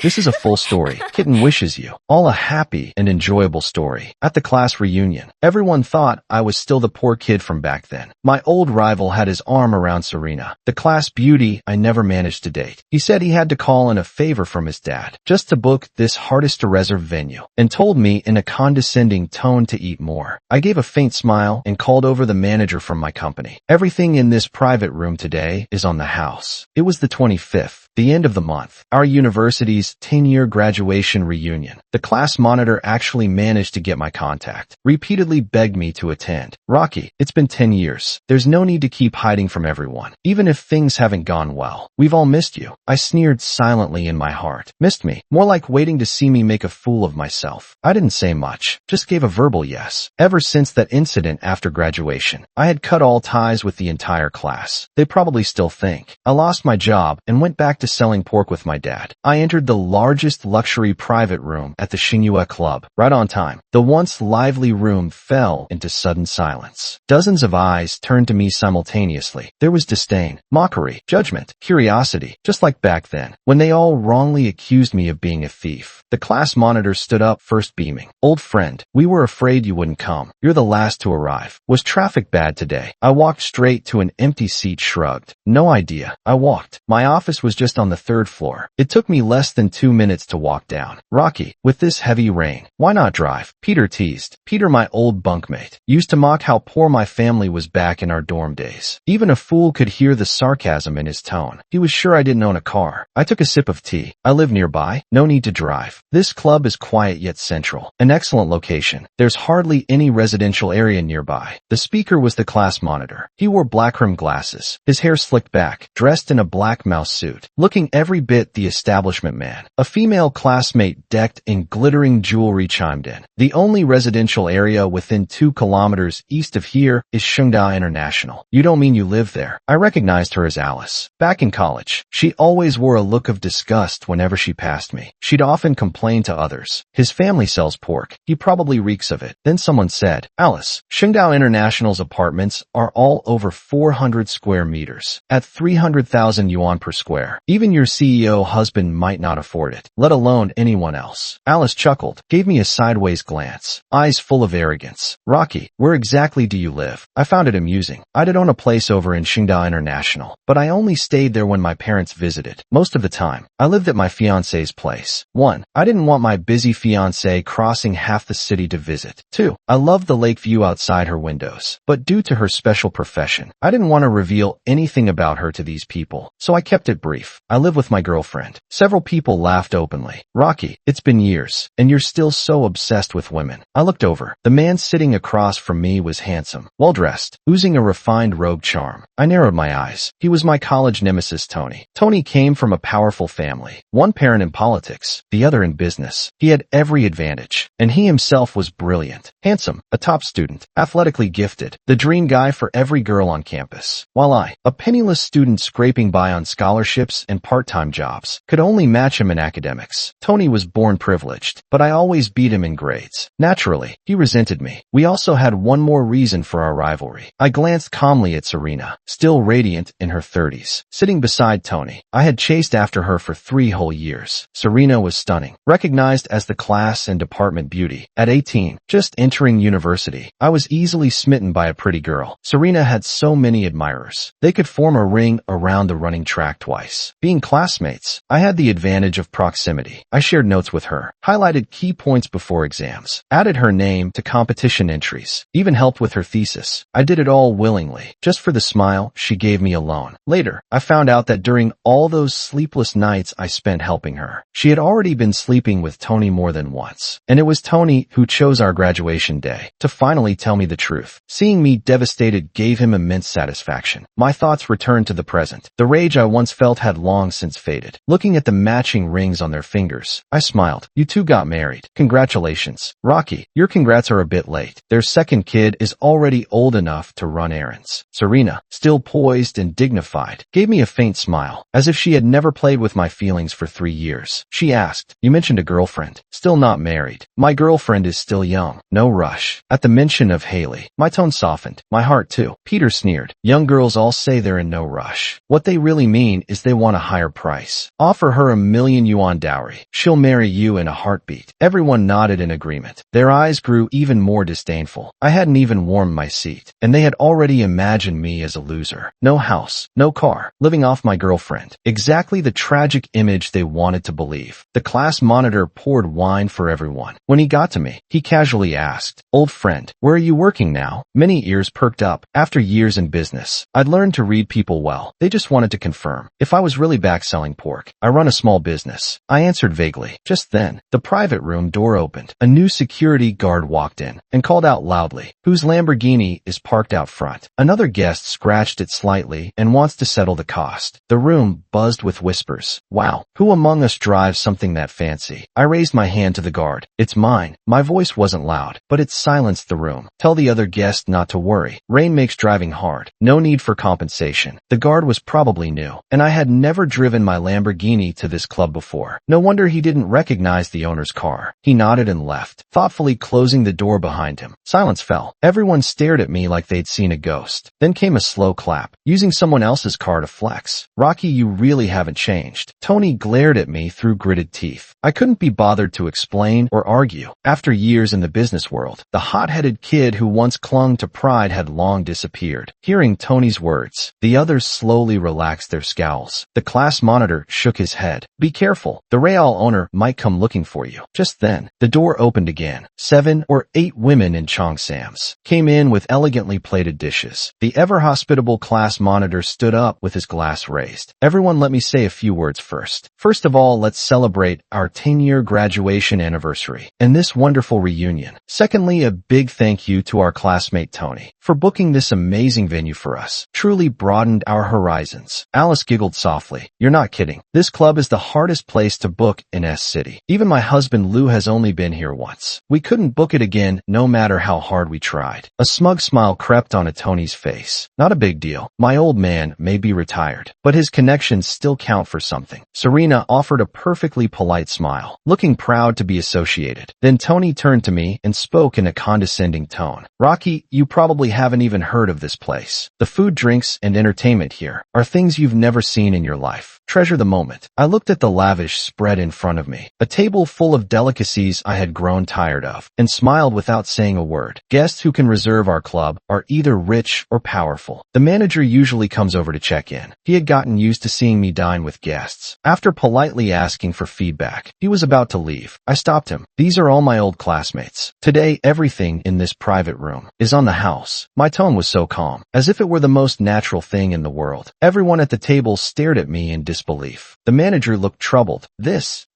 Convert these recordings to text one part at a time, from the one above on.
This is a full story. Kitten wishes you all a happy and enjoyable story. At the class reunion, everyone thought I was still the poor kid from back then. My old rival had his arm around Serena, the class beauty I never managed to date. He said he had to call in a favor from his dad just to book this hardest-to-reserve venue, and told me in a condescending tone to eat more. I gave a faint smile and called over the manager from my company. Everything in this private room today is on the house. It was the 25th, the end of the month, our university's 10-year graduation reunion. The class monitor actually managed to get my contact, repeatedly begged me to attend. Rocky, it's been 10 years. There's no need to keep hiding from everyone, even if things haven't gone well. We've all missed you. I sneered silently in my heart. Missed me? More like waiting to see me make a fool of myself. I didn't say much, just gave a verbal yes. Ever since that incident after graduation, I had cut all ties with the entire class. They probably still think I lost my job and went back to selling pork with my dad. I entered the largest luxury private room at the Xinhua Club, right on time. The once lively room fell into sudden silence. Dozens of eyes turned to me simultaneously. There was disdain, mockery, judgment, curiosity, just like back then, when they all wrongly accused me of being a thief. The class monitor stood up first, beaming. Old friend, we were afraid you wouldn't come. You're the last to arrive. Was traffic bad today? I walked straight to an empty seat, shrugged. No idea. I walked. My office was just on the 3rd floor. It took me less than 2 minutes to walk down. Rocky, with this heavy rain, why not drive? Peter teased. Peter, my old bunkmate, used to mock how poor my family was back in our dorm days. Even a fool could hear the sarcasm in his tone. He was sure I didn't own a car. I took a sip of tea. I live nearby. No need to drive. This club is quiet yet central. An excellent location. There's hardly any residential area nearby. The speaker was the class monitor. He wore black-rimmed glasses, his hair slicked back, dressed in a black mouse suit, looking every bit the establishment man. A female classmate decked in glittering jewelry chimed in. The only residential area within 2 kilometers east of here is Shengda International. You don't mean you live there? I recognized her as Alice. Back in college, she always wore a look of disgust whenever she passed me. She'd often complain to others. His family sells pork. He probably reeks of it. Then someone said, Alice, Shengda International's apartments are all over 400 square meters, at 300,000 yuan per square. Even your CEO husband might not afford it, let alone anyone else. Alice chuckled, gave me a sideways glance, eyes full of arrogance. Rocky, where exactly do you live? I found it amusing. I did own a place over in Shengda International, but I only stayed there when my parents visited. Most of the time, I lived at my fiance's place. 1. I didn't want my busy fiancé crossing half the city to visit. 2. I loved the lake view outside her windows, but due to her special profession, I didn't want to reveal anything about her to these people, so I kept it brief. I live with my girlfriend. Several people laughed openly. Rocky, it's been years, and you're still so obsessed with women. I looked over. The man sitting across from me was handsome, well-dressed, oozing a refined rogue charm. I narrowed my eyes. He was my college nemesis, Tony. Tony came from a powerful family, one parent in politics, the other in business. He had every advantage, and he himself was brilliant, handsome, a top student, athletically gifted, the dream guy for every girl on campus. While I, a penniless student scraping by on scholarships and part-time jobs, could only match him in academics. Tony was born privileged, but I always beat him in grades. Naturally, he resented me. We also had one more reason for our rivalry. I glanced calmly at Serena, still radiant in her 30s, sitting beside Tony. I had chased after her for 3 whole years. Serena was stunning, recognized as the class and department beauty. At 18, just entering university, I was easily smitten by a pretty girl. Serena had so many admirers. They could form a ring around the running track twice. Being classmates, I had the advantage of proximity. I shared notes with her, highlighted key points before exams, added her name to competition entries, even helped with her thesis. I did it all willingly, just for the smile she gave me alone. Later, I found out that during all those sleepless nights I spent helping her, she had already been sleeping with Tony more than once. And it was Tony who chose our graduation day to finally tell me the truth. Seeing me devastated gave him immense satisfaction. My thoughts returned to the present. The rage I once felt had long since faded. Looking at the matching rings on their fingers, I smiled. You two got married. Congratulations. Rocky, your congrats are a bit late. Their second kid is already old enough to run errands. Serena, still poised and dignified, gave me a faint smile, as if she had never played with my feelings for 3 years. She asked, you mentioned a girlfriend. Still not married. My girlfriend is still young. No rush. At the mention of Haley, my tone softened. My heart too. Peter sneered. Young girls all say they're in no rush. What they really mean is they want want a higher price. Offer her a 1,000,000 yuan dowry. She'll marry you in a heartbeat. Everyone nodded in agreement. Their eyes grew even more disdainful. I hadn't even warmed my seat, and they had already imagined me as a loser. No house, no car, living off my girlfriend. Exactly the tragic image they wanted to believe. The class monitor poured wine for everyone. When he got to me, he casually asked, "Old friend, where are you working now?" Many ears perked up. After years in business, I'd learned to read people well. They just wanted to confirm if I was really back selling pork. "I run a small business," I answered vaguely. Just then, the private room door opened. A new security guard walked in and called out loudly, "Whose Lamborghini is parked out front?" Another guest scratched it slightly and wants to settle the cost. The room buzzed with whispers. "Wow, who among us drives something that fancy?" I raised my hand to the guard. "It's mine." My voice wasn't loud, but it silenced the room. "Tell the other guest not to worry. Rain makes driving hard. No need for compensation." The guard was probably new, and I had never driven my Lamborghini to this club before. No wonder he didn't recognize the owner's car. He nodded and left, thoughtfully closing the door behind him. Silence fell. Everyone stared at me like they'd seen a ghost. Then came a slow clap, using someone else's car to flex. "Rocky, you really haven't changed." Tony glared at me through gritted teeth. I couldn't be bothered to explain or argue. After years in the business world, the hot-headed kid who once clung to pride had long disappeared. Hearing Tony's words, the others slowly relaxed their scowls. The class monitor shook his head. "Be careful. The Real owner might come looking for you." Just then, the door opened again. 7 or 8 women in cheongsams came in with elegantly plated dishes. The ever-hospitable class monitor stood up with his glass raised. "Everyone, let me say a few words first. First of all, let's celebrate our 10-year graduation anniversary and this wonderful reunion. Secondly, a big thank you to our classmate Tony for booking this amazing venue for us. Truly broadened our horizons." Alice giggled softly. "You're not kidding. This club is the hardest place to book in S City. Even my husband Lou has only been here once. We couldn't book it again no matter how hard we tried." A smug smile crept onto Tony's face. "Not a big deal. My old man may be retired, but his connections still count for something." Serena offered a perfectly polite smile, looking proud to be associated. Then Tony turned to me and spoke in a condescending tone. "Rocky, you probably haven't even heard of this place. The food, drinks, and entertainment here are things you've never seen in your life. Treasure the moment." I looked at the lavish spread in front of me, a table full of delicacies I had grown tired of, and smiled without saying a word. "Guests who can reserve our club are either rich or powerful. The manager usually comes over to check in." He had gotten used to seeing me dine with guests. After politely asking for feedback, he was about to leave. I stopped him. "These are all my old classmates. Today, everything in this private room is on the house." My tone was so calm, as if it were the most natural thing in the world. Everyone at the table stared at me in disbelief. The manager looked troubled.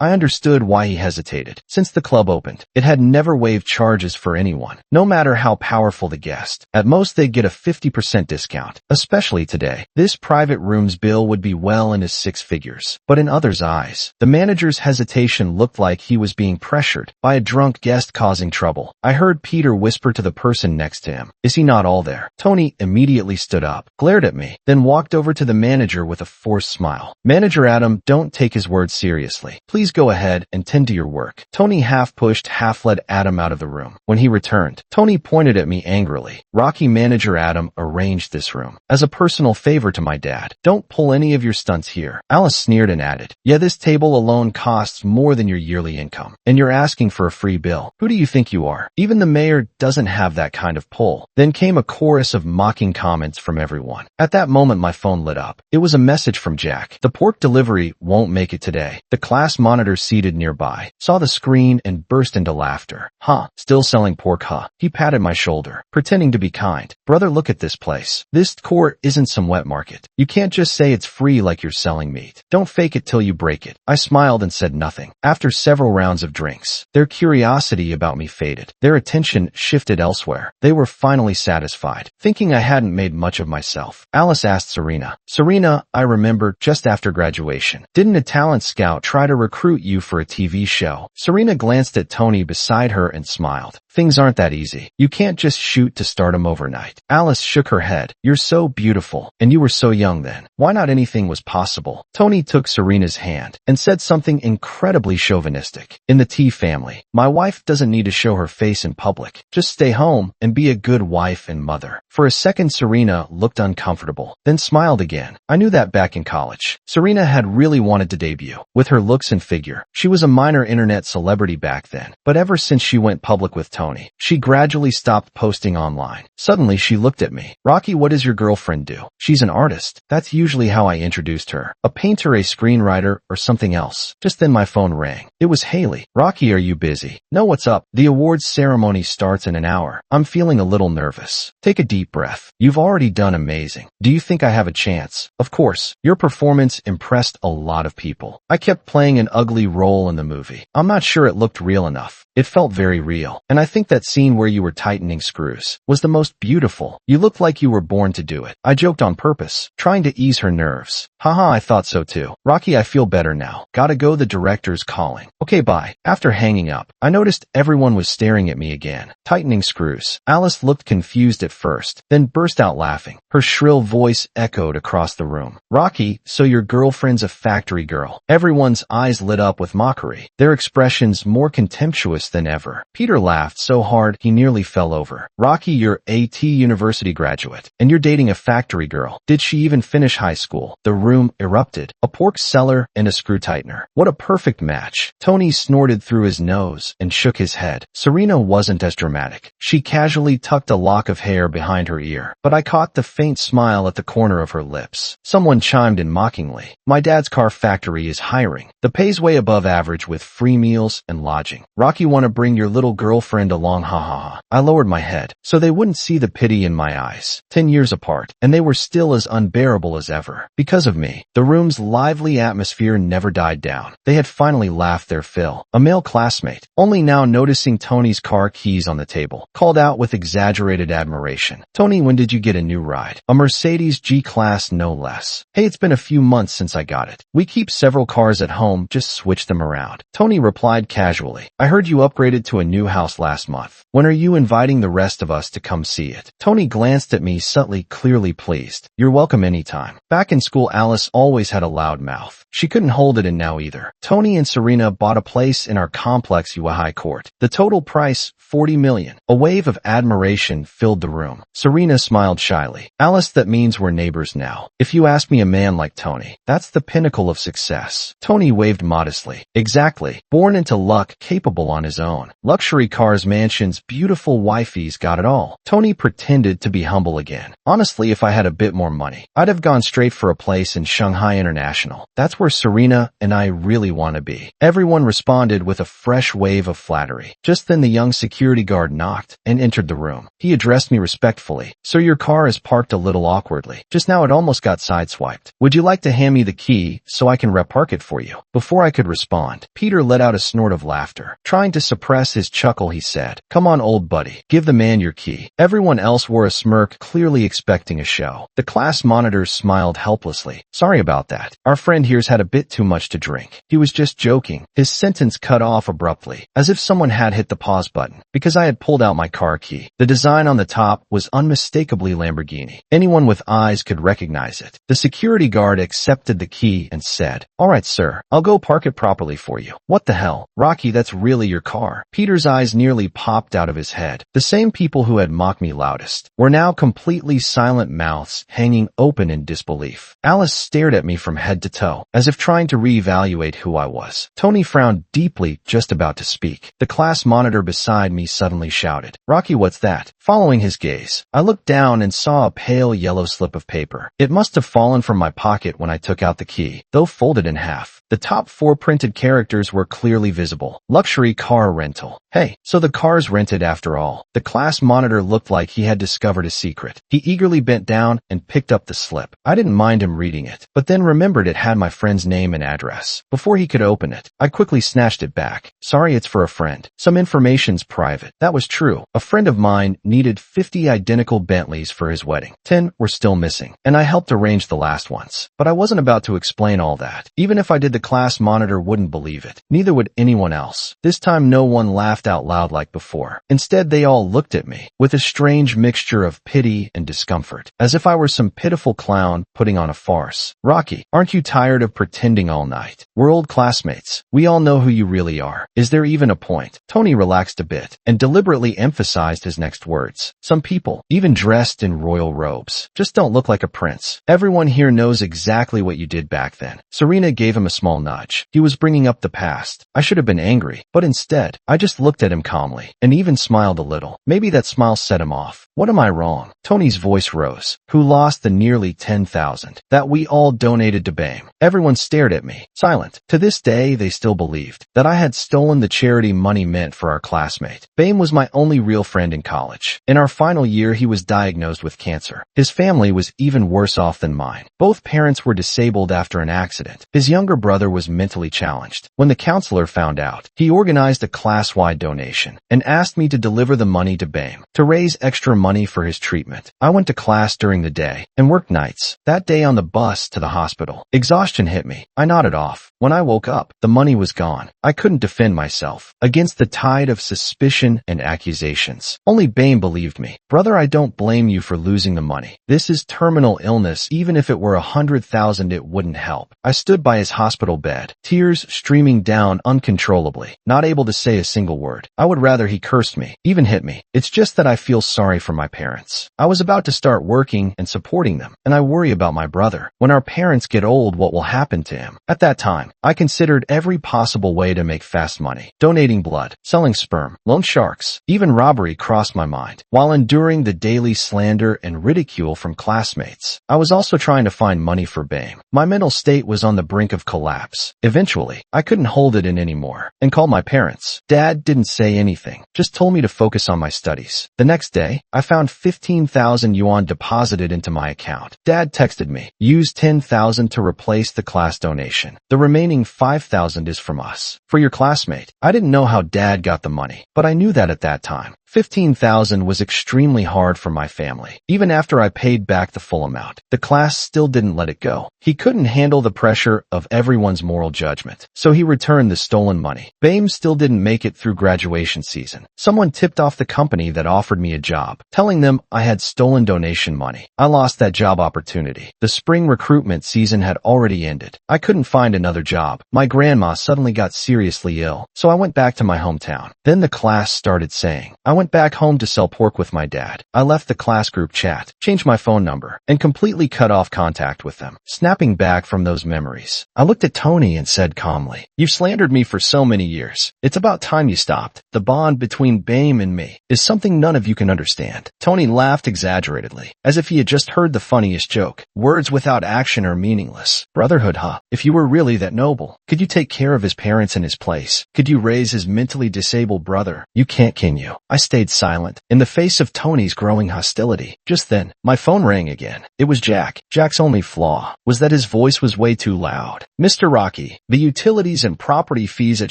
I understood why he hesitated. Since the club opened, it had never waived charges for anyone, no matter how powerful the guest. At most, they'd get a 50% discount. Especially today, this private room's bill would be well into 6 figures. But in others' eyes, the manager's hesitation looked like he was being pressured by a drunk guest causing trouble. I heard Peter whisper to the person next to him, "Is he not all there?" Tony immediately stood up, glared at me, then walked over to the manager with a forced smile. "Manager Adam, don't take his words seriously. Please go ahead and tend to your work." Tony half pushed, half led Adam out of the room. When he returned, Tony pointed at me angrily. "Rocky, Manager Adam arranged this room as a personal favor to my dad. Don't pull any of your stunts here." Alice sneered and added, "Yeah, this table alone costs more than your yearly income, and you're asking for a free bill. Who do you think you are? Even the mayor doesn't have that kind of pull." Then came a chorus of mocking comments from everyone. At that moment, my phone lit up. It was a message from Jack. "The pork delivery won't make it today." The class monitor seated nearby saw the screen and burst into laughter. "Huh, still selling pork, huh?" He patted my shoulder, pretending to be kind. "Brother, look at this place. This court isn't some wet market. You can't just say it's free like you're selling meat. Don't fake it till you break it." I smiled and said nothing. After several rounds of drinks, their curiosity about me faded. Their attention shifted elsewhere. They were finally satisfied, thinking I hadn't made much of myself. Alice asked Serena, "Serena, I remember just after graduation, didn't a talent scout try to recruit you for a TV show?" Serena glanced at Tony beside her and smiled. "Things aren't that easy. You can't just shoot to stardom overnight." Alice shook her head. "You're so beautiful, and you were so young then. Why not anything was possible?" Tony took Serena's hand and said something incredibly chauvinistic. "In the T family, my wife doesn't need to show her face in public. Just stay home and be a good wife and mother." For a second, Serena looked uncomfortable, then smiled again. I knew that back in college. Serena Serena had really wanted to debut. With her looks and figure, she was a minor internet celebrity back then. But ever since she went public with Tony, she gradually stopped posting online. Suddenly, she looked at me. "Rocky, what does your girlfriend do?" "She's an artist." That's usually how I introduced her. "A painter, a screenwriter, or something else." Just then my phone rang. It was Haley. "Rocky, are you busy?" "No, what's up?" "The awards ceremony starts in an hour. I'm feeling a little nervous." "Take a deep breath. You've already done amazing. Do you think I have a chance?" "Of course. Your performance impressed a lot of people." I kept playing an ugly role in the movie. I'm not sure it looked real enough. It felt very real. And I think that scene where you were tightening screws was the most beautiful. You looked like you were born to do it. I joked on purpose, trying to ease her nerves. "Haha, I thought so too." "Rocky, I feel better now. Gotta go, the director's calling." "Okay, bye." After hanging up, I noticed everyone was staring at me again. Tightening screws. Alice looked confused at first, then burst out laughing. Her shrill voice echoed across the room. "Rocky, so your girlfriend's a factory girl." Everyone's eyes lit up with mockery, their expressions more contemptuous than ever. Peter laughed so hard he nearly fell over. "Rocky, you're a university graduate, and you're dating a factory girl. Did she even finish high school?" The room erupted. A pork seller and a screw tightener. What a perfect match. Tony snorted through his nose and shook his head. Serena wasn't as dramatic. She casually tucked a lock of hair behind her ear, but I caught the faint smile at the corner of her lips. Someone chimed in mockingly. "My dad's car factory is hiring. The pay's way above average with free meals and lodging. Rocky, want to bring your little girlfriend along, ha ha ha." I lowered my head, so they wouldn't see the pity in my eyes. 10 years apart, and they were still as unbearable as ever. Because of me, the room's lively atmosphere never died down. They had finally laughed their fill. A male classmate, only now noticing Tony's car keys on the table, called out with exaggerated admiration. "Tony, when did you get a new ride?" "A Mercedes G-Class, no less." "Hey, it's been a few months since I got it. We keep several cars at home, just switch them around." Tony replied casually. "I heard you upgraded to a new house last month. When are you inviting the rest of us to come see it?" Tony glanced at me subtly, clearly pleased. "You're welcome anytime." Back in school, Alice always had a loud mouth. She couldn't hold it in now either. Tony and Serena bought a place in our complex High Court. The total price, $40 million. A wave of admiration filled the room. Serena smiled shyly. "Alice, that means we're neighbors now. If you ask me, a man like Tony, that's the pinnacle of success." Tony waved modestly. "Exactly. Born into luck, capable on his own. Luxury cars, mansions, beautiful wifeys, got it all." Tony pretended to be humble again. "Honestly, if I had a bit more money, I'd have gone straight for a place in Shanghai International. That's where Serena and I really want to be." Everyone responded with a fresh wave of flattery. Just then the young security guard knocked and entered the room. He addressed me respectfully. "Sir, your car is parked a little awkwardly. Just now it almost got sideswiped. Would you like to hand me the key so I can repark it for you?" Before I could respond, Peter let out a snort of laughter. Trying to suppress his chuckle, he said, "Come on, old buddy. Give the man your key." Everyone else wore a smirk, clearly expecting a show. The class monitors smiled helplessly. "Sorry about that. Our friend here's had a bit too much to drink. He was just joking." His sentence cut off abruptly, as if someone had hit the pause button, because I had pulled out my car key. The design on the top was unmistakably Lamborghini. Anyone with eyes could recognize it. The security guard accepted the key and said, "All right, sir. I'll go park it properly for you." "What the hell? Rocky, that's really your car?" Peter's eyes nearly popped out of his head. The same people who had mocked me loudest were now completely silent, mouths hanging open in disbelief. Alice stared at me from head to toe, as if trying to reevaluate who I was. Tony frowned deeply, just about to speak. The class monitor beside me suddenly shouted, "Rocky, what's that?" Following his gaze, I looked down and saw a pale yellow slip of paper. It must have fallen from my pocket when I took out the key, though folded in half. The top 4 printed characters were clearly visible. Luxury car rental. Hey, so the car's rented after all. The class monitor looked like he had discovered a secret. He eagerly bent down and picked up the slip. I didn't mind him reading it, but then remembered it had my friend's name and address. Before he could open it, I quickly snatched it back. "Sorry, it's for a friend. Some information's private." That was true. A friend of mine needed 50 identical Bentleys for his wedding. 10 were still missing, and I helped arrange the last ones. But I wasn't about to explain all that. Even if I did, the class monitor wouldn't believe it. Neither would anyone else. This time no one laughed laughed out loud like before. Instead, they all looked at me with a strange mixture of pity and discomfort, as if I were some pitiful clown putting on a farce. Rocky, aren't you tired of pretending all night? We're old classmates. We all know who you really are. Is there even a point? Tony relaxed a bit and deliberately emphasized his next words. Some people, even dressed in royal robes, just don't look like a prince. Everyone here knows exactly what you did back then. Serena gave him a small nudge. He was bringing up the past. I should have been angry, but instead, I just looked at him calmly and even smiled a little. Maybe that smile set him off. What am I wrong? Tony's voice rose. Who lost the nearly 10,000 that we all donated to Bame? Everyone stared at me, silent. To this day, they still believed that I had stolen the charity money meant for our classmate. Bame was my only real friend in college. In our final year, he was diagnosed with cancer. His family was even worse off than mine. Both parents were disabled after an accident. His younger brother was mentally challenged. When the counselor found out, he organized a class-wide donation and asked me to deliver the money to Bame to raise extra money for his treatment. I went to class during the day and worked nights. That day on the bus to the hospital, exhaustion hit me. I nodded off. When I woke up, the money was gone. I couldn't defend myself against the tide of suspicion and accusations. Only Bame believed me. Brother, I don't blame you for losing the money. This is terminal illness. Even if it were 100,000, it wouldn't help. I stood by his hospital bed, tears streaming down uncontrollably, not able to say a single word. I would rather he cursed me, even hit me. It's just that I feel sorry for my parents. I was about to start working and supporting them, and I worry about my brother. When our parents get old, what will happen to him? At that time, I considered every possible way to make fast money. Donating blood, selling sperm, loan sharks, even robbery crossed my mind. While enduring the daily slander and ridicule from classmates, I was also trying to find money for Bame. My mental state was on the brink of collapse. Eventually, I couldn't hold it in anymore and called my parents. Dad didn't say anything, just told me to focus on my studies. The next day, I found 15,000 yuan deposited into my account. Dad texted me, use 10,000 to replace the class donation. The remaining 5,000 is from us. For your classmate. I didn't know how Dad got the money, but I knew that at that time. 15,000 was extremely hard for my family. Even after I paid back the full amount, the class still didn't let it go. He couldn't handle the pressure of everyone's moral judgment, so he returned the stolen money. Bame still didn't make it through graduation season. Someone tipped off the company that offered me a job, telling them I had stolen donation money. I lost that job opportunity. The spring recruitment season had already ended. I couldn't find another job. My grandma suddenly got seriously ill, so I went back to my hometown. Then the class started saying, I went back home to sell pork with my dad. I left the class group chat, changed my phone number, and completely cut off contact with them. Snapping back from those memories, I looked at Tony and said calmly, you've slandered me for so many years. It's about time you stopped. The bond between Bame and me is something none of you can understand. Tony laughed exaggeratedly, as if he had just heard the funniest joke. Words without action are meaningless. Brotherhood, huh? If you were really that noble, could you take care of his parents in his place? Could you raise his mentally disabled brother? You can't, can you? I stayed silent, in the face of Tony's growing hostility. Just then, my phone rang again. It was Jack. Jack's only flaw was that his voice was way too loud. Mr. Rocky, the utilities and property fees at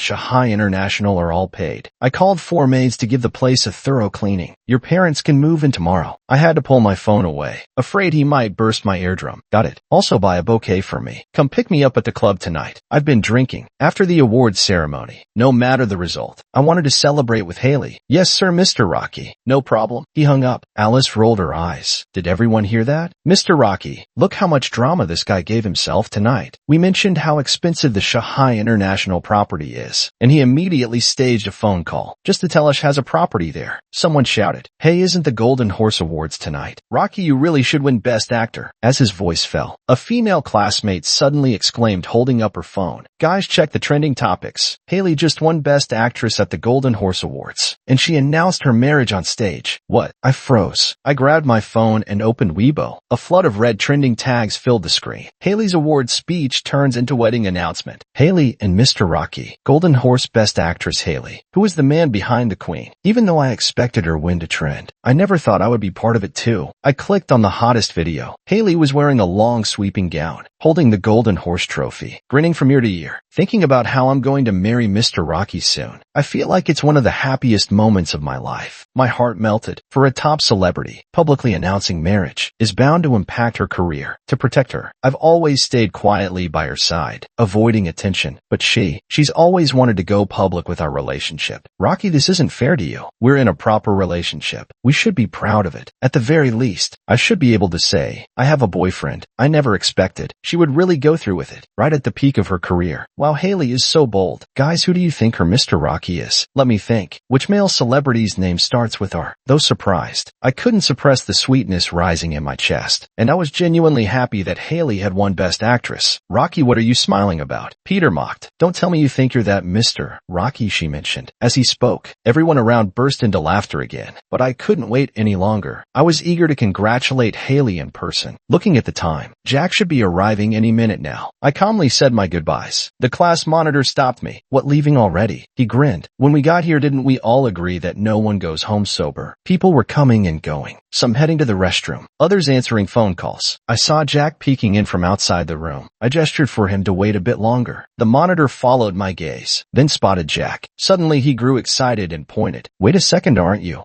Shanghai International are all paid. I called 4 maids to give the place a thorough cleaning. Your parents can move in tomorrow. I had to pull my phone away, afraid he might burst my eardrum. Got it. Also buy a bouquet for me. Come pick me up at the club tonight. I've been drinking. After the awards ceremony, no matter the result, I wanted to celebrate with Haley. Yes, sir, Mr. Rocky. No problem. He hung up. Alice rolled her eyes. Did everyone hear that? Mr. Rocky, look how much drama this guy gave himself tonight. We mentioned how expensive the Shanghai International property is, and he immediately staged a phone call just to tell us has a property there. Someone shouted, hey, isn't the Golden Horse Awards tonight? Rocky, you really should win Best Actor. As his voice fell, a female classmate suddenly exclaimed, holding up her phone. Guys, check the trending topics. Haley just won Best Actress at the Golden Horse Awards, and she announced her marriage on stage. What? I froze. I grabbed my phone and opened Weibo. A flood of red trending tags filled the screen. Haley's award speech turns into wedding announcement. Haley and Mr. Rocky. Golden Horse Best Actress Haley, who is the man behind the queen. Even though I expected her win to trend, I never thought I would be part of it too. I clicked on the hottest video. Haley was wearing a long sweeping gown, holding the Golden Horse trophy, grinning from ear to ear. thinking about how I'm going to marry Mr. Rocky soon. I feel like it's one of the happiest moments of my life. My heart melted. For a top celebrity, publicly announcing marriage is bound to impact her career. To protect her, I've always stayed quietly by her side, avoiding attention, but she's always wanted to go public with our relationship. Rocky, this isn't fair to you. We're in a proper relationship. We should be proud of it. At the very least, I should be able to say, I have a boyfriend. I never expected she would really go through with it, right at the peak of her career. Wow, Hailey is so bold. Guys, who do you think her Mr. Rocky is? Let me think. Which male celebrity's name starts with R? Though surprised, I couldn't suppress the sweetness rising in my chest, and I was genuinely happy that Hailey had won Best Actress. Rocky, what are you smiling about? Peter mocked. Don't tell me you think you're that Mr. Rocky, she mentioned. As he spoke, everyone around burst into laughter again, but I couldn't wait any longer. I was eager to congratulate Hailey in person. Looking at the time, Jack should be arriving any minute now. I calmly said my goodbyes. The class monitor stopped me. What, leaving already? He grinned. When we got here, didn't we all agree that no one goes home sober? People were coming and going, some heading to the restroom, others answering phone calls. I saw Jack peeking in from outside the room. I gestured for him to wait a bit longer. The monitor followed my gaze, then spotted Jack. Suddenly he grew excited and pointed. Wait a second, aren't you?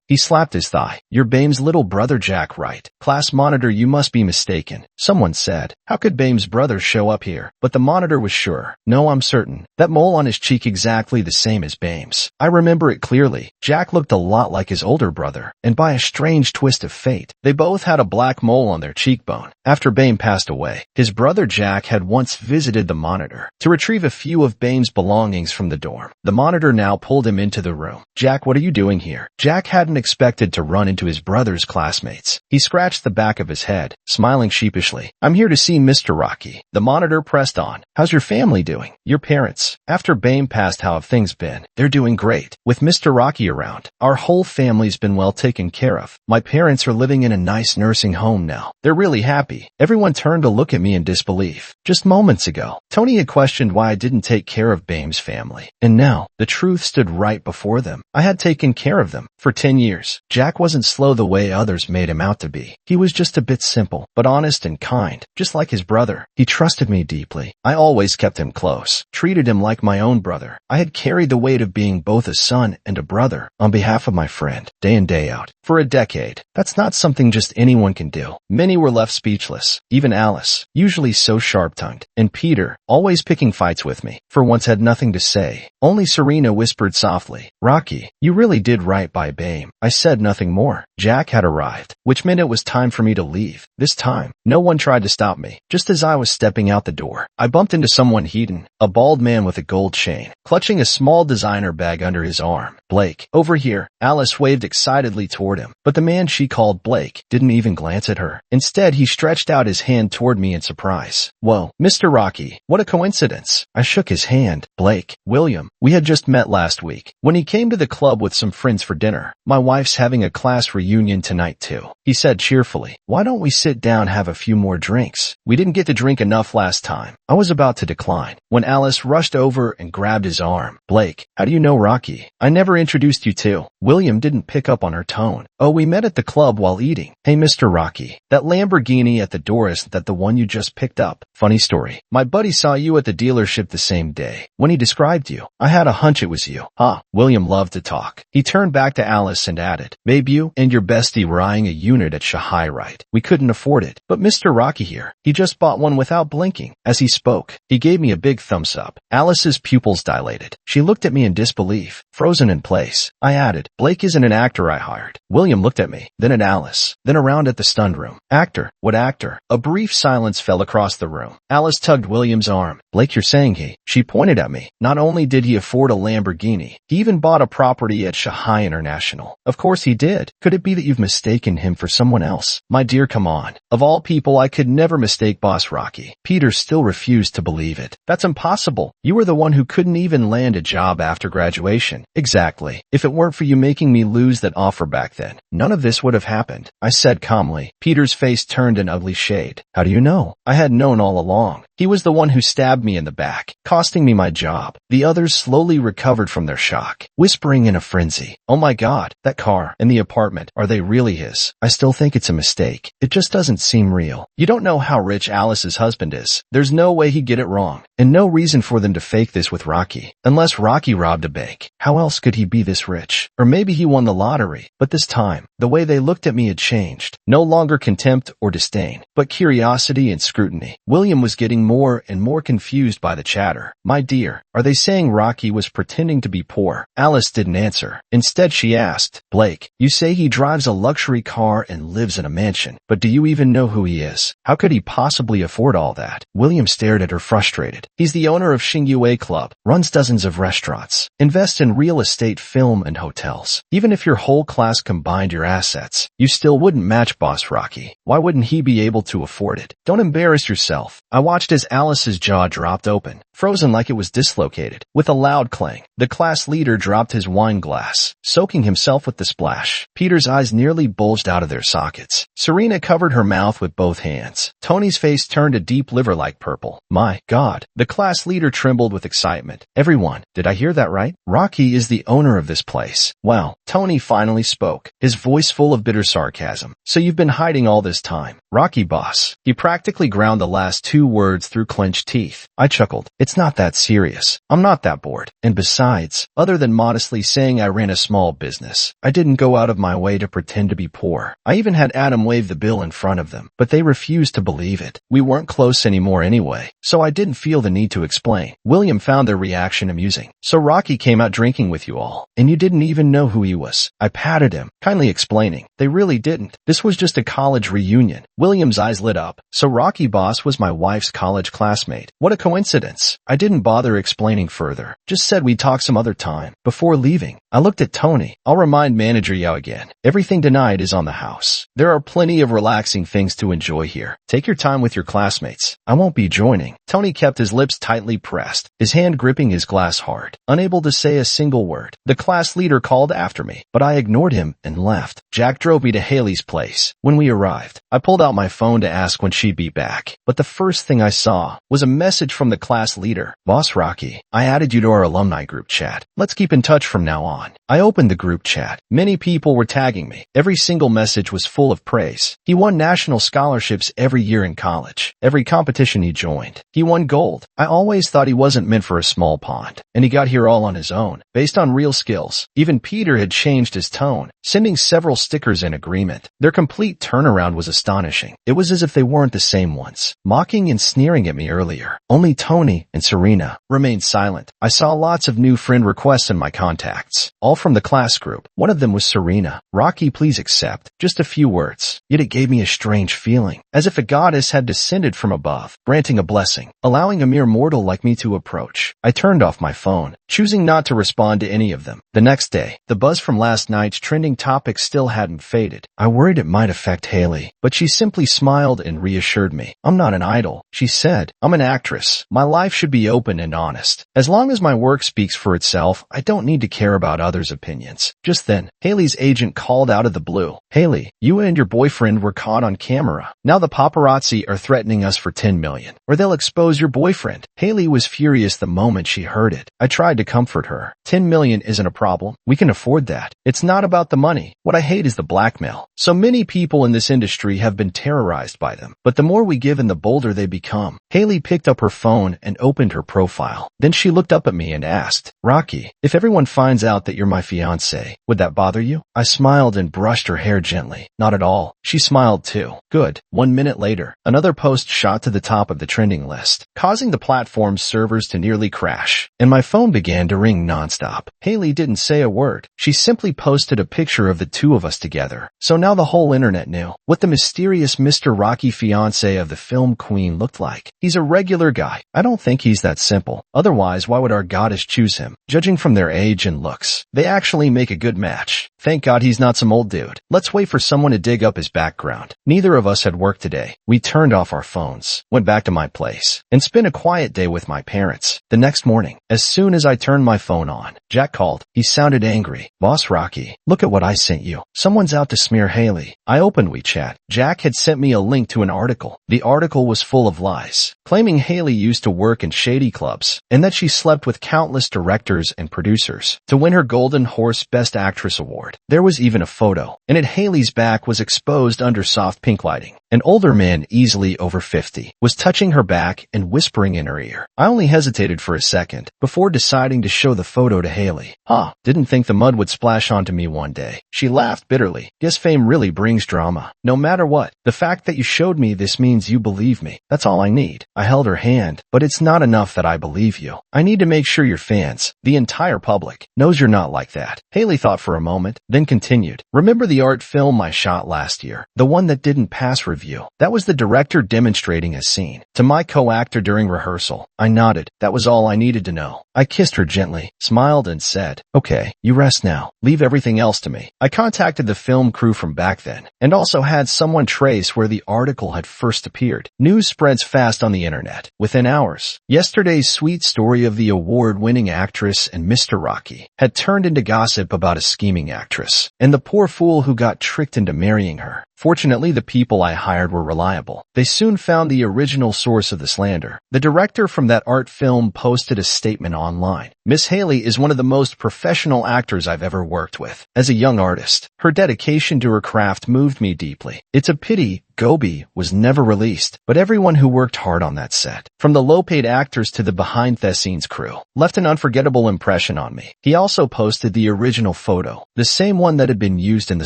He slapped his thigh. You're Bame's little brother, Jack, right? Class monitor, you must be mistaken, someone said. How could Bame's brother show up here? But the monitor was sure. No, I'm certain. That mole on his cheek exactly the same as Bame's. I remember it clearly. Jack looked a lot like his older brother, and by a strange twist of fate, they both had a black mole on their cheekbone. After Bame passed away, his brother Jack had once visited the monitor to retrieve a few of Bame's belongings from the dorm. The monitor now pulled him into the room. Jack, what are you doing here? Jack hadn't expected to run into his brother's classmates. He scratched the back of his head, smiling sheepishly. I'm here to see Mr. Rocky. The monitor pressed on. How's your family doing? Your parents? After Bame passed, how have things been? They're doing great. With Mr. Rocky around, our whole family's been well taken care of. My parents are living in a nice nursing home now. They're really happy. Everyone turned to look at me in disbelief. Just moments ago, Tony had questioned why I didn't take care of Bame's family. And now, the truth stood right before them. I had taken care of them for 10 years. Jack wasn't slow the way others made him out to be. He was just a bit simple, but honest and kind, just like his brother. He trusted me deeply. I always kept him close, treated him like my own brother. I had carried the weight of being both a son and a brother on behalf of my friend, day in day out, for a decade. That's not something just anyone can do. Many were left speechless. Even Alice, usually so sharp-tongued, and Peter, always picking fights with me, for once had nothing to say. Only Serena whispered softly, Rocky, you really did right by Bame. I said nothing more. Jack had arrived, which meant it was time for me to leave. This time, no one tried to stop me. Just as I was stepping out the door, I bumped into someone Heaton, a bald man with a gold chain, clutching a small designer bag under his arm. Blake, over here. Alice waved excitedly toward him, but the man she called Blake didn't even glance at her. Instead, he stretched out his hand toward me in surprise. Whoa, Mr. Rocky, what a coincidence. I shook his hand. Blake, William, we had just met last week when he came to the club with some friends for dinner. My wife's having a class reunion tonight too, he said cheerfully. Why don't we sit down, have a few more drinks? We didn't get to drink enough last time. I was about to decline when Alice rushed over and grabbed his arm. Blake, how do you know Rocky? I never introduced you to. William didn't pick up on her tone. Oh, we met at the club while eating. Hey, Mr. Rocky, that Lamborghini at the door, isn't that the one you just picked up? Funny story. My buddy saw you at the dealership the same day. When he described you, I had a hunch it was you. Huh? William loved to talk. He turned back to Alice and added, Babe, you and your bestie were eyeing a unit at Shahai, right? We couldn't afford it. But Mr. Rocky here, he just bought one without blinking. As he spoke, he gave me a big thumbs up. Alice's pupils dilated. She looked at me in disbelief, frozen in place. I added, Blake isn't an actor I hired. William looked at me, then at Alice, then around at the stunned room. Actor? What actor? A brief silence fell across the room. Alice tugged William's arm. Blake, you're saying he? She pointed at me. Not only did he afford a Lamborghini, he even bought a property at Shahai International. Of course he did. Could it be that you've mistaken him for someone else? My dear, come on. Of all people, I could never mistake Boss Rocky. Peter still refused to believe it. That's impossible. You were the one who couldn't even land a job after graduation. Exactly. If it weren't for you making me lose that offer back then, none of this would have happened, I said calmly. Peter's face turned an ugly shade. How do you know? I had known all along. He was the one who stabbed me in the back, costing me my job. The others slowly recovered from their shock, whispering in a frenzy, "Oh my God, that car and the apartment, are they really his? I still think it's a mistake. It just doesn't seem real." You don't know how rich Alice's husband is. There's no way he'd get it wrong, and no reason for them to fake this with Rocky. Unless Rocky robbed a bank. How else could he be this rich? Or maybe he won the lottery. But this time, the way they looked at me had changed. No longer contempt or disdain, but curiosity and scrutiny. William was getting more and more confused by the chatter. "My dear, are they saying Rocky was pretending to be poor?" Alice didn't answer. Instead, she asked, "Blake, you say he drives a luxury car and lives in a mansion, but do you even know who he is? How could he possibly afford all that?" William stared at her frustrated. "He's the owner of Xingyue Club, runs dozens of restaurants, invests in real estate, film, and hotels. Even if your whole class combined your assets, you still wouldn't match Boss Rocky. Why wouldn't he be able to afford it? Don't embarrass yourself." I watched as Alice's jaw dropped open, frozen like it was dislocated. With a loud clang, the class leader dropped his wine glass, soaking himself with the splash. Peter's eyes nearly bulged out of their sockets. Serena covered her mouth with both hands. Tony's face turned a deep liver-like purple. "My God." The class leader trembled with excitement. "Everyone, did I hear that right? Rocky is the owner of this place." "Well," Tony finally spoke, his voice full of bitter sarcasm. "So you've been hiding all this time. Rocky boss." He practically ground the last two words through clenched teeth. I chuckled. "It's not that serious. I'm not that bored. And besides, other than modestly saying I ran a small business, I didn't go out of my way to pretend to be poor. I even had Adam wave the bill in front of them, but they refused to believe it. We weren't close anymore anyway, so I didn't feel the need to explain." William found their reaction amusing. "So Rocky came out drinking with you all, and you didn't even know who he was?" I patted him, kindly explaining. "They really didn't. This was just a college reunion." William's eyes lit up. "So Rocky boss was my wife's college classmate. What a coincidence." I didn't bother explaining further, just said we'd talk some other time. Before leaving, I looked at Tony. "I'll remind Manager Yao again. Everything tonight is on the house. There are plenty of relaxing things to enjoy here. Take your time with your classmates. I won't be joining." Tony kept his lips tightly pressed, his hand gripping his glass hard, unable to say a single word. The class leader called after me, but I ignored him and left. Jack drove me to Haley's place. When we arrived, I pulled out my phone to ask when she'd be back, but the first thing I saw was a message from the class leader. "Boss Rocky, I added you to our alumni group chat. Let's keep in touch from now on." I opened the group chat. Many people were tagging me. Every single message was full of praise. He won national scholarships every year in college. Every competition he joined, he won gold. I always thought he wasn't meant for a small pond, and he got here all on his own, based on real skills. Even Peter had changed his tone, sending several stickers in agreement. Their complete turnaround was astonishing. It was as if they weren't the same ones, mocking and sneering at me earlier. Only Tony and Serena remained silent. I saw lots of new friend requests in my contacts, all from the class group. One of them was Serena. "Rocky, please accept." Just a few words. Yet it gave me a strange feeling, as if a goddess had descended from above, granting a blessing, allowing a mere mortal like me to approach. I turned off my phone, choosing not to respond to any of them. The next day, the buzz from last night's trending topic still hadn't faded. I worried it might affect Haley, but she simply smiled and reassured me. "I'm not an idol," she said. "I'm an actress. My life should be open and honest. As long as my work speaks for itself, I don't need to care about others' opinions." Just then, Haley's agent called out of the blue. "Haley, you and your boyfriend were caught on camera. Now the paparazzi are threatening us for $10 million, or they'll expose your boyfriend." Haley was furious the moment she heard it. I tried to comfort her. $10 million isn't a problem. We can afford that. It's not about the money. What I hate is the blackmail. So many people in this industry have been terrorized by them, but the more we give and the bolder they become. Haley picked up her phone and opened her profile. Then she looked up at me and asked, "Rocky, if everyone finds out that you're my fiancé, would that bother you?" I smiled and brushed her hair gently. "Not at all." She smiled too. Good. 1 minute later, another post shot to the top of the trending list, causing the platform's servers to nearly crash, and my phone began to ring nonstop. Haley didn't say a word. She simply posted a picture of the two of us together. So now the whole internet knew what the mysterious Mr. Rocky fiancé of the film queen looked like. He's a regular guy. I don't think he's that simple. Otherwise, why would our goddess choose him? Judging from their age and looks, they actually make a good match. Thank God he's not some old dude. Let's wait for someone to dig up his background. Neither of us had work today. We turned off our phones, went back to my place, and spent a quiet day with my parents. The The next morning, as soon as I turned my phone on, Jack called. He sounded angry. "Boss Rocky, look at what I sent you. Someone's out to smear Haley." I opened WeChat. Jack had sent me a link to an article. The article was full of lies, claiming Haley used to work in shady clubs and that she slept with countless directors and producers to win her Golden Horse Best Actress award. There was even a photo, and at Haley's back was exposed under soft pink lighting. An older man, easily over 50, was touching her back and whispering in her ear. I only hesitated for a second before deciding to show the photo to Haley. Didn't think the mud would splash onto me one day. She laughed bitterly. Guess fame really brings drama. No matter what, the fact that you showed me this means you believe me. That's all I need. I held her hand, but it's not enough that I believe you. I need to make sure your fans, the entire public, knows you're not like that. Haley thought for a moment, then continued. Remember the art film I shot last year? The one that didn't pass review? That was the director demonstrating a scene to my co-actor during rehearsal. I nodded. That was all I needed to know. I kissed her gently, smiled, and said, "Okay, you rest now. Leave everything else to me." I contacted the film crew from back then, and also had someone trace where the article had first appeared. News spreads fast on the internet, within hours. Yesterday's sweet story of the award-winning actress and Mr. Rocky had turned into gossip about a scheming actress, and the poor fool who got tricked into marrying her. Fortunately, the people I hired were reliable. They soon found the original source of the slander. The director from that art film posted a statement online. "Miss Haley is one of the most professional actors I've ever worked with. As a young artist, her dedication to her craft moved me deeply. It's a pity Gobi was never released, but everyone who worked hard on that set, from the low-paid actors to the behind-the-scenes crew, left an unforgettable impression on me." He also posted the original photo, the same one that had been used in the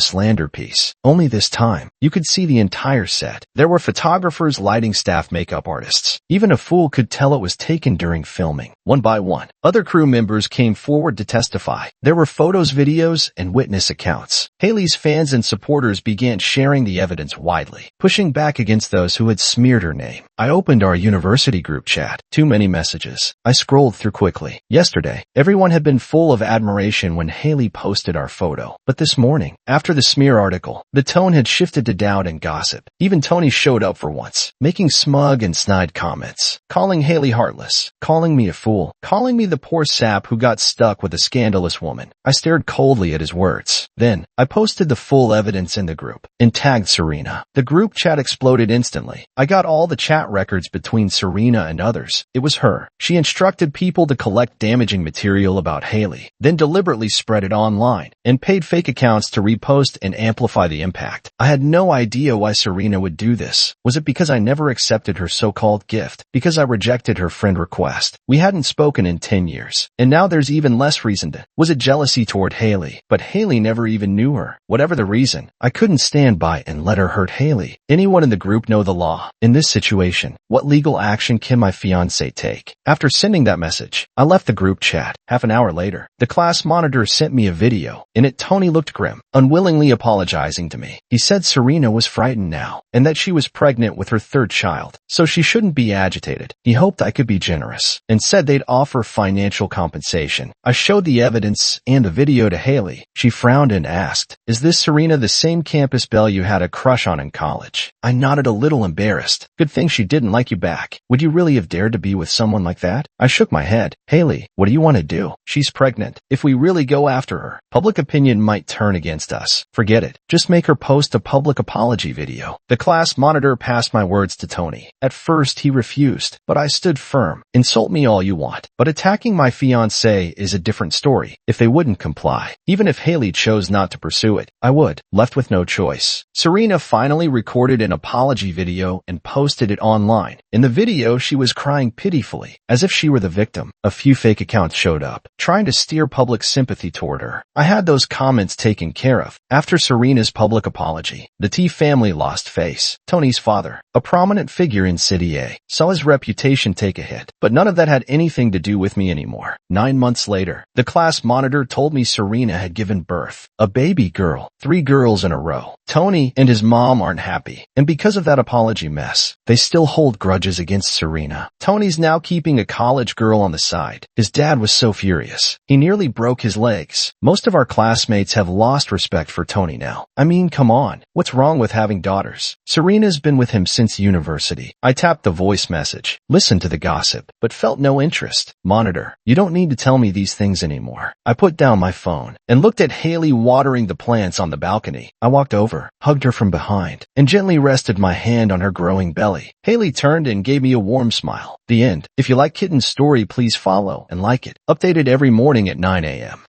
slander piece. Only this time, you could see the entire set. There were photographers, lighting staff, makeup artists. Even a fool could tell it was taken during filming. One by one, other crew members came forward to testify. There were photos, videos, and witness accounts. Haley's fans and supporters began sharing the evidence widely, pushing back against those who had smeared her name. I opened our university group chat. Too many messages. I scrolled through quickly. Yesterday, everyone had been full of admiration when Haley posted our photo. But this morning, after the smear article, the tone had shifted to doubt and gossip. Even Tony showed up for once, making smug and snide comments, calling Haley heartless, calling me a fool, calling me the poor sap who got stuck with a scandalous woman. I stared coldly at his words. Then, I posted the full evidence in the group and tagged Serena. The group chat exploded instantly. I got all the chat records between Serena and others. It was her. She instructed people to collect damaging material about Haley, then deliberately spread it online, and paid fake accounts to repost and amplify the impact. I had no idea why Serena would do this. Was it because I never accepted her so-called gift? Because I rejected her friend request? We hadn't spoken in 10 years, and now there's even less reason to. Was it jealousy toward Haley? But Haley never even knew her. Whatever the reason, I couldn't stand by and let her hurt Haley. Anyone in the group know the law. In this situation, what legal action can my fiancé take? After sending that message, I left the group chat. Half an hour later, the class monitor sent me a video. In it, Tony looked grim, unwillingly apologizing to me. He said Serena was frightened now, and that she was pregnant with her third child, so she shouldn't be agitated. He hoped I could be generous, and said they'd offer financial compensation. I showed the evidence and the video to Haley. She frowned and asked, "Is this Serena, the same campus belle you had a crush on in college?" I nodded, a little embarrassed. Good thing she didn't like you back. Would you really have dared to be with someone like that? I shook my head. Haley, what do you want to do? She's pregnant. If we really go after her, public opinion might turn against us. Forget it. Just make her post a public apology video. The class monitor passed my words to Tony. At first, he refused, but I stood firm. Insult me all you want, but attacking my fiancé is a different story. If they wouldn't comply, even if Haley chose not to pursue it, I would. Left with no choice. Serena finally recorded an apology video and posted it online. In the video, she was crying pitifully, as if she were the victim. A few fake accounts showed up, trying to steer public sympathy toward her. I had those comments taken care of. After Serena's public apology, the T family lost face. Tony's father, a prominent figure in City A, saw his reputation take a hit, but none of that had anything to do with me anymore. 9 months later, the class monitor told me Serena had given birth. A baby girl. 3 girls in a row. Tony and his mom aren't happy, and because of that apology mess, they still hold grudges against Serena. Tony's now keeping a college girl on the side. His dad was so furious, he nearly broke his legs. Most of our classmates have lost respect for Tony now. I mean, come on. What's wrong with having daughters? Serena's been with him since university. I tapped the voice voice message. Listened to the gossip, but felt no interest. Monitor, you don't need to tell me these things anymore. I put down my phone and looked at Haley watering the plants on the balcony. I walked over, hugged her from behind, and gently rested my hand on her growing belly. Haley turned and gave me a warm smile. The end. If you like Kitten's story, please follow and like it. Updated every morning at 9 a.m.